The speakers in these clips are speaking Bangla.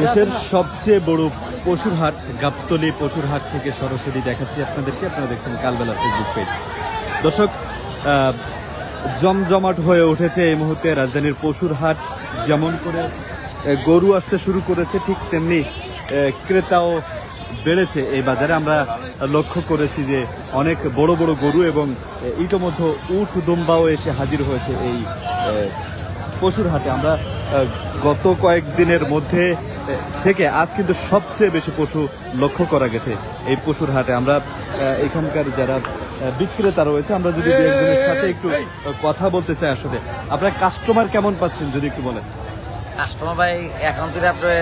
দেশের সবচেয়ে বড় পশুর হাট গাবতলী পশুর হাট থেকে সরাসরি দেখাচ্ছি আপনাদেরকে। আপনারা দেখছেন কালবেলা ফেসবুক পেজ। দর্শক, জমজমাট হয়ে উঠেছে এই মুহূর্তে রাজধানীর পশুর হাট। যেমন করে গরু আসতে শুরু করেছে, ঠিক তেমনি ক্রেতাও বেড়েছে এই বাজারে। আমরা লক্ষ্য করেছি যে অনেক বড় বড় গরু এবং ইতোমধ্যে উট দুম্বাও এসে হাজির হয়েছে এই পশুর হাটে। আমরা গত কয়েকদিনের মধ্যে থেকে আজ কিন্তু সবচেয়ে বেশি পশু লক্ষ্য করা গেছে এই পশুর হাটে। আমরা এখানকার যারা বিক্রেতা রয়েছে, আমরা যদি একজনের সাথে একটু কথা বলতে চাই। আসলে আপনার কাস্টমার কেমন পাচ্ছেন যদি একটু বলেন। কাস্টমার ভাই এখন থেকে আপনার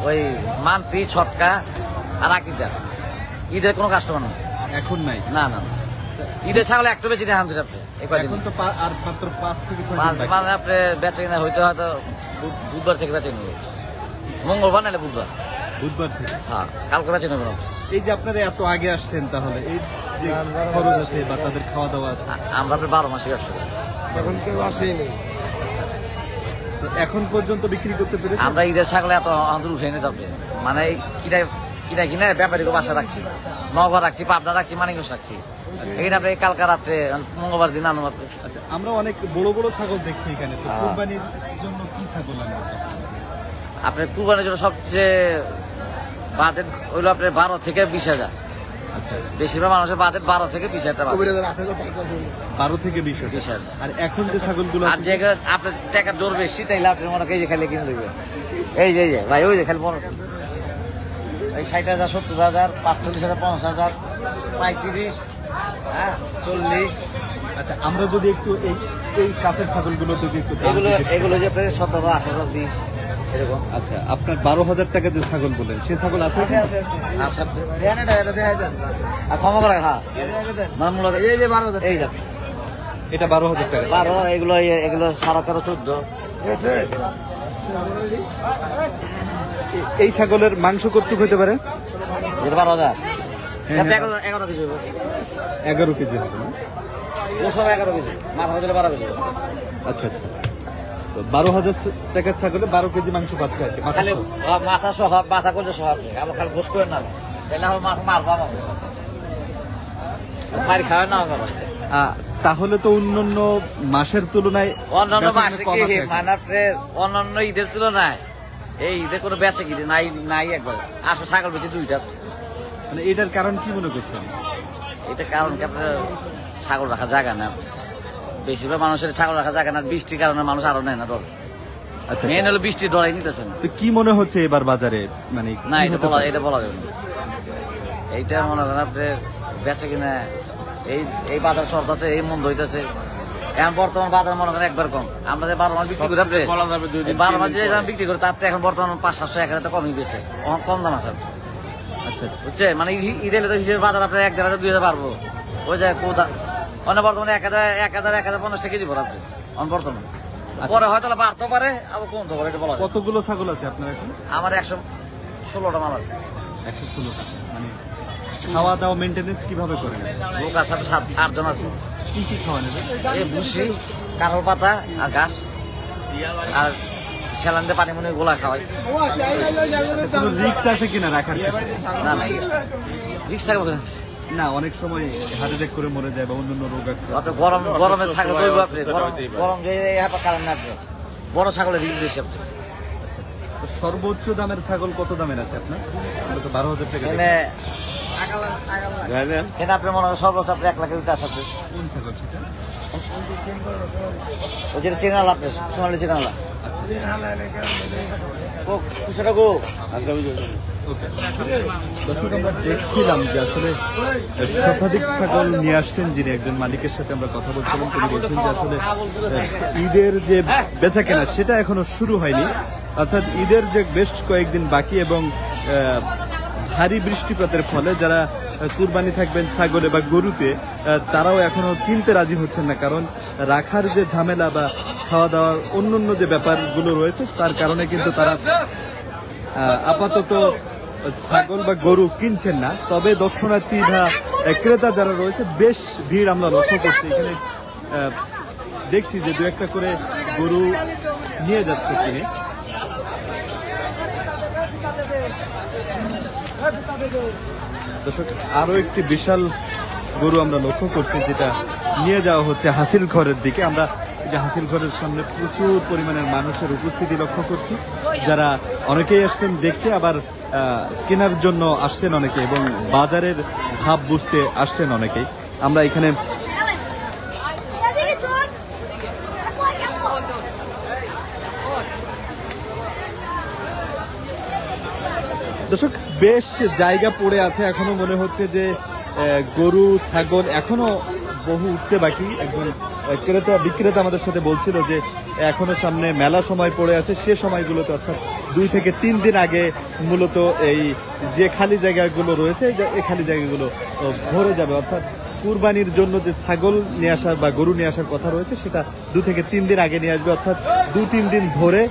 ওই মান্তি ছটকা আর আকিদার, ঈদের কোনো কাস্টমার নেই এখন নাই? না না, ঈদের ছাগল একটু বেশি দেখান তুই আপনি। এখন তো আর মাত্র 5 থেকে 6 দিন মানে আপনি বেচে কিনা হয়তো বুধবার থেকে বেচে নেব, মঙ্গলবার নাহলে বুধবার থেকে। হ্যাঁ, কালকে বেচে নেব। এই যে আপনারা এত আগে আসছেন, তাহলে এই যে খরচ আছে বা তাদের খাওয়া দাওয়া আছে, আমরা আপনার 12 মাসে ব্যবসা করি, তখন কেউ আসেনি। এখন পর্যন্ত বিক্রি করতে পেরেছি। আমরা ঈদের ছাগলে এত আমাদের উঠে নিতে হবে, মানে কিনা ব্যাপারীকে বাসা রাখছি, নগর রাখছি, পাবনা রাখছি, মানিকগঞ্জ রাখছি। এখানে আপনি কালকা রাত্রে মঙ্গলবার দিন আনুন আপনি। আচ্ছা, আমরা অনেক বড় বড় ছাগল দেখছি এখানে। তো কুরবানির জন্য কি ছাগল আনেন আপনার? কুরবানির জন্য সবচেয়ে বাজেট হইলো আপনার 12 থেকে 20,000। আচ্ছা, বেশিরভাগ মানুষের বাজেট 12 থেকে 20,000 টাকা। 12 থেকে 20,000। আর এখন যে ছাগলগুলো আর যে আপনার টাকার জোর বেশি, তাইলে আপনি মনে করেন খালি কিনে দেবেন। এই যে ভাই, ওই যে খালি এই 60,000, 70,000, 45,000, 50,000, 35, হ্যাঁ, 40। আচ্ছা, আমরা যদি একটু এই কাছের ছাগলগুলো দেখি একটু। এগুলো যে 17, 18, 20 এরকম। আচ্ছা, আপনার 12,000 টাকা যে ছাগল বলেন, সে ছাগল আছে? আর ক্ষমা করে, হ্যাঁ, এটা 12,000 টাকা। 12, এগুলো 13.5, 14। এই ছাগলের মাংস কতটুকু হতে পারে? 12,000, 11 কেজি হবে। 11 কেজি, মাথা হলে 12 কেজি। আচ্ছা, 12,000 টাকার ছাগলে 12 কেজি মাংস পাচ্ছে আর কি। মাথা সহ, মাথা করছে সহ, আমার খালি ঘুষ করে না, মারবো মারি খাওয়া না। তাহলে তো অন্যান্য মাসের তুলনায়, অন্যান্য মাসে কি মানে অন্যান্য ঈদের তুলনায় এই ঈদের কোনো বেচে কিনে নাই একবার। আসলে ছাগল বেচে 2টা। মানে এটার কারণ কি মনে করছেন? এটা কারণ কি আপনার ছাগল রাখা জায়গা না, বেশিরভাগ মানুষের ছাগল রাখা জায়গা না, বৃষ্টির কারণে মানুষ আরো নেয় না ডর। আচ্ছা, মেন হলো বৃষ্টির ডরাই নিতেছে না। তো কি মনে হচ্ছে এবার বাজারে? মানে না, এটা বলা যাবে না। এইটা মনে করেন আপনি বেচে কিনা এই বাজার চলতেছে, এই মন্দ হইতেছে। এখন বর্তমান বাজার মনে করেন একবার কম। আমরা যে 12 মাস বিক্রি করি, আপনি 12 মাস যে বিক্রি করি, তার এখন বর্তমান 500-700, 1,000 কমই গেছে, কম দাম আছে। আচ্ছা, বুঝছে, মানে ঈদের হিসেবে বাজার আপনার 1,000, 2,000 পারবো। ওই যায় কোথা মানে বর্তমানে 1,000-1,050 কেজি ভর আপনি বর্তমান। পরে হয়তো বাড়তে পারে, আবার কমতে পারে, এটা বলা। কতগুলো ছাগল আছে আপনার এখন? আমার 116টা মাল আছে। 116টা। মানে খাওয়া দাওয়া মেনটেনেন্স কিভাবে করেন? লোক আছে 7-8 জন আছে। কি কি খাওয়া নেবে? এই ভুসি, কাঁঠাল পাতা আর ঘাস, আর স্যালান দিয়ে পানি মনে গোলা খাওয়াই। কোনো রিস্ক আছে কিনা রাখার? না, রিস্ক থাকবে না, অনেক সময় হার্ট অ্যাটাক করে মরে যায় বা অন্যান্য রোগ। আপনি গরমে থাকলে তো আপনি গরম যে কারণ না, আপনি বড় ছাগলের রিস্ক বেশি। আপনি সর্বোচ্চ দামের ছাগল কত দামের আছে আপনার? 12,000 টাকা। এখানে আপনি মনে হয় সর্বোচ্চ আপনি 1 লাখের ভিতরে আছে। আপনি কোন ছাগল সেটা? ওই যেটা চেনাল, আপনি সোনালি চেনালা। দর্শক, আমরা দেখছিলাম যে আসলে শতাধিক ছাগল নিয়ে আসছেন যিনি, একজন মালিকের সাথে আমরা কথা বলছিলাম। তিনি বলছেন যে আসলে ঈদের যে বেচা কেনা সেটা এখনো শুরু হয়নি, অর্থাৎ ঈদের যে বেশ কয়েকদিন বাকি এবং ভারী বৃষ্টিপাতের ফলে যারা কুরবানি থাকবেন ছাগলে বা গরুতে, তারাও এখনো কিনতে রাজি হচ্ছেন না, কারণ রাখার যে ঝামেলা বা খাওয়া দাওয়ার অন্যান্য যে ব্যাপারগুলো রয়েছে তার কারণে কিন্তু তারা আপাতত ছাগল বা গরু কিনছেন না, তবে দর্শনার্থী বা ক্রেতা যারা রয়েছে বেশ ভিড় আমরা লক্ষ্য করছি। এখানে দেখছি যে দু একটা করে গরু নিয়ে যাচ্ছে কিনে। দর্শক, আরো একটি বিশাল গরু আমরা লক্ষ্য করছি, যেটা নিয়ে যাওয়া হচ্ছে হাসিল ঘরের দিকে। আমরা এই যে হাসিল ঘরের সামনে প্রচুর পরিমাণের মানুষের উপস্থিতি লক্ষ্য করছি, যারা অনেকেই আসছেন দেখতে, আবার কেনার জন্য আসছেন অনেকে, এবং বাজারের ভাব বুঝতে আসছেন অনেকেই। আমরা এখানে দর্শক, বেশ জায়গা পড়ে আছে এখনো। মনে হচ্ছে যে গরু ছাগল এখনো বহু উঠতে বাকি। একজন ক্রেতা বিক্রেতা আমাদের সাথে বলছিল যে এখনো সামনে মেলা সময় পড়ে আছে, সে সময়গুলোতে অর্থাৎ 2 থেকে 3 দিন আগে মূলত এই যে খালি জায়গাগুলো রয়েছে, এই খালি জায়গাগুলো ভরে যাবে। অর্থাৎ কুরবানির জন্য যে ছাগল নিয়ে আসার বা গরু নিয়ে আসার কথা রয়েছে, সেটা 2 থেকে 3 দিন আগে নিয়ে আসবে। অর্থাৎ 2-3 দিন ধরে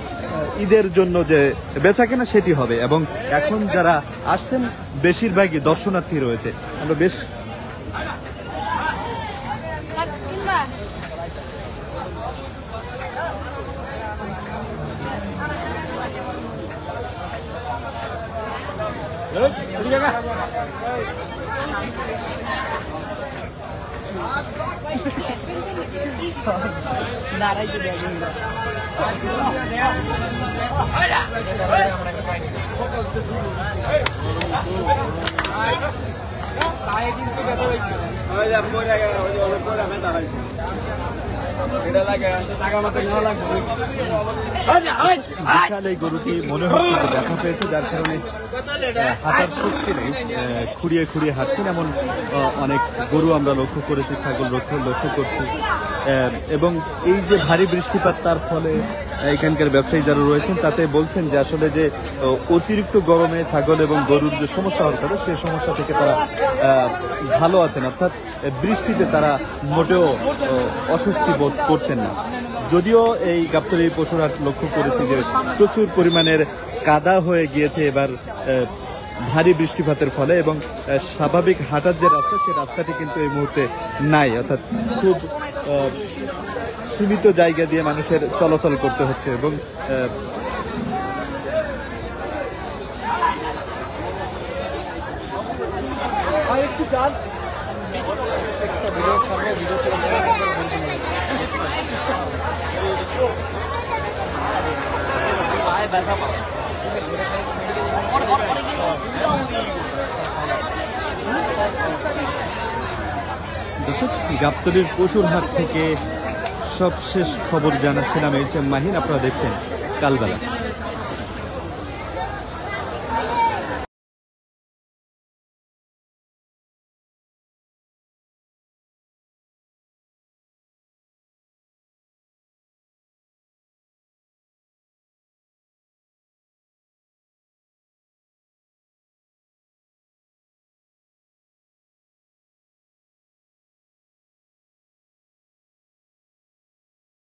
ঈদের জন্য যে বেচাকেনা সেটি হবে। এবং এখন যারা আসছেন বেশিরভাগই দর্শনার্থী রয়েছে। আমরা বেশ বিশাল এই গরুটি মনে হচ্ছে যে ব্যথা পেয়েছে, যার কারণে হাঁটার শক্তি নেই, খুঁড়িয়ে খুঁড়িয়ে হাঁটছেন। এমন অনেক গরু আমরা লক্ষ্য করেছি, ছাগল লক্ষ্য করছি। এবং এই যে ভারী বৃষ্টিপাত, তার ফলে এখানকার ব্যবসায়ী যারা রয়েছেন তাতে বলছেন যে আসলে যে অতিরিক্ত গরমে ছাগল এবং গরুর যে সমস্যা হওয়ার কথা, সেই সমস্যা থেকে তারা ভালো আছেন। অর্থাৎ বৃষ্টিতে তারা মোটেও অস্বস্তি বোধ করছেন না। যদিও এই গাবতলী পশুর হাট লক্ষ্য করেছি যে প্রচুর পরিমাণের কাদা হয়ে গিয়েছে এবার ভারী বৃষ্টিপাতের ফলে, এবং স্বাভাবিক হাঁটার যে রাস্তা, সেই রাস্তাটি কিন্তু এই মুহূর্তে নাই। অর্থাৎ খুব সীমিত জায়গা দিয়ে মানুষের চলাচল করতে হচ্ছে। এবং দর্শক, গাবতলীর পশুর হাট থেকে সবশেষ খবর জানাচ্ছিলাম এইচ এম মাহিন। আপনারা দেখছেন কালবেলা।